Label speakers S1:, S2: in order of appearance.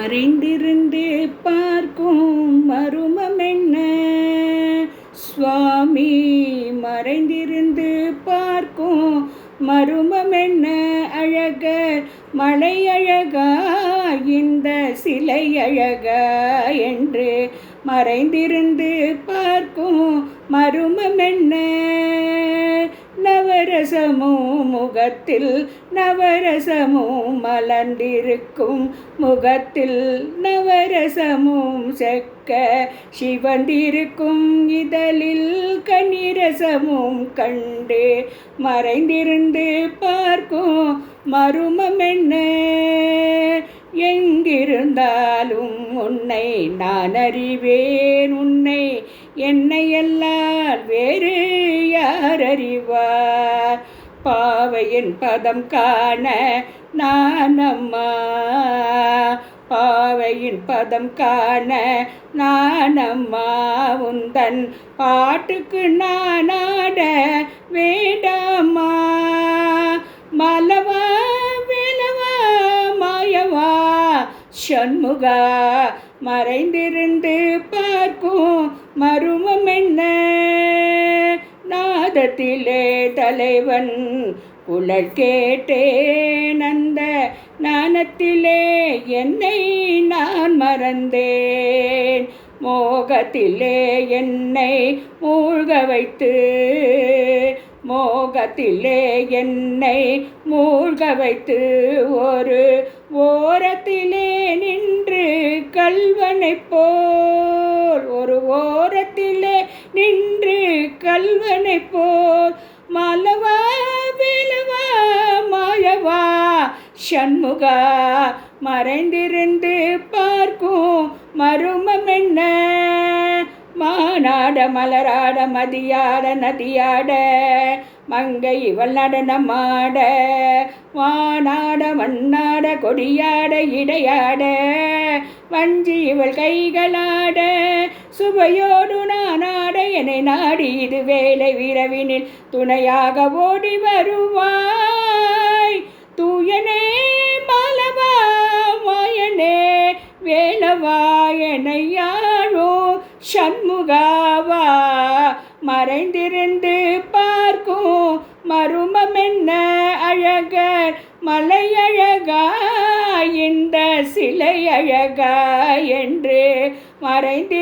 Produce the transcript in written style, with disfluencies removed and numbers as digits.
S1: மறைந்திருந்து பார்க்கும் மருமம் என்ன சுவாமி? மறைந்திருந்து பார்க்கும் மருமம் என்ன? அழகர் மலை அழகா இந்த சிலை அழகா என்று மறைந்திருந்து பார்க்கும் மருமம் என்ன? நவரசமும் முகத்தில் நவரசமும் மலர்ந்திருக்கும் முகத்தில் நவரசமும் செக்க சிவந்திருக்கும் இதழில் கனிரசமும் கண்டு மறைந்திருந்து பார்க்கும் மருமம் என்ன? எங்கிருந்தாலும் உன்னை நான் அறிவேன், உன்னை என்னை எல்லார் வேறு யார் அறிவார்? பாவையின் பதம் காண நானம்மா, பாவையின் பதம் காண நானம்மா, உந்தன் பாட்டுக்கு நான் ஆட வேண்டாமா? மலவா வேலவா மாயவா சண்முகா, மறைந்திருந்து பார்க்கும் மருமம் என்ன? நாதத்திலே தலைவன் குழல் கேட்டேன், அந்த ஞானத்திலே என்னை நான் மறந்தேன். மோகத்திலே என்னை மூழ்க வைத்து, மோகத்திலே என்னை மூழ்க வைத்து ஒரு ஓரத்திலே நின்று கல்வனை போல், ஒரு ஓரத்திலே நின்று கல்வனை போல், மலவா வேலவா மாயவா சண்முகா, மறைந்திருந்து பார்க்கும் மருமம் என்ன? மானாட மலராட மதியாட நதியாட மங்கை இவள் நடனமாட, வானாட மண்ணாட கொடியாட இடையாட வஞ்சி இவள் கைகளாட, சுவையோடு நானாட என்னை நாடி இது வேலை விரவினில் துணையாக ஓடி வருவாய். தூயனே மாலவா மாயனே வேலவா எனையாழோ சண்முகாவா, மறைந்திருந்து பார்க்கும் மருமம் என்ன? அழகர் மலை அழகா இந்த சிலை அழகா என்று மறைந்து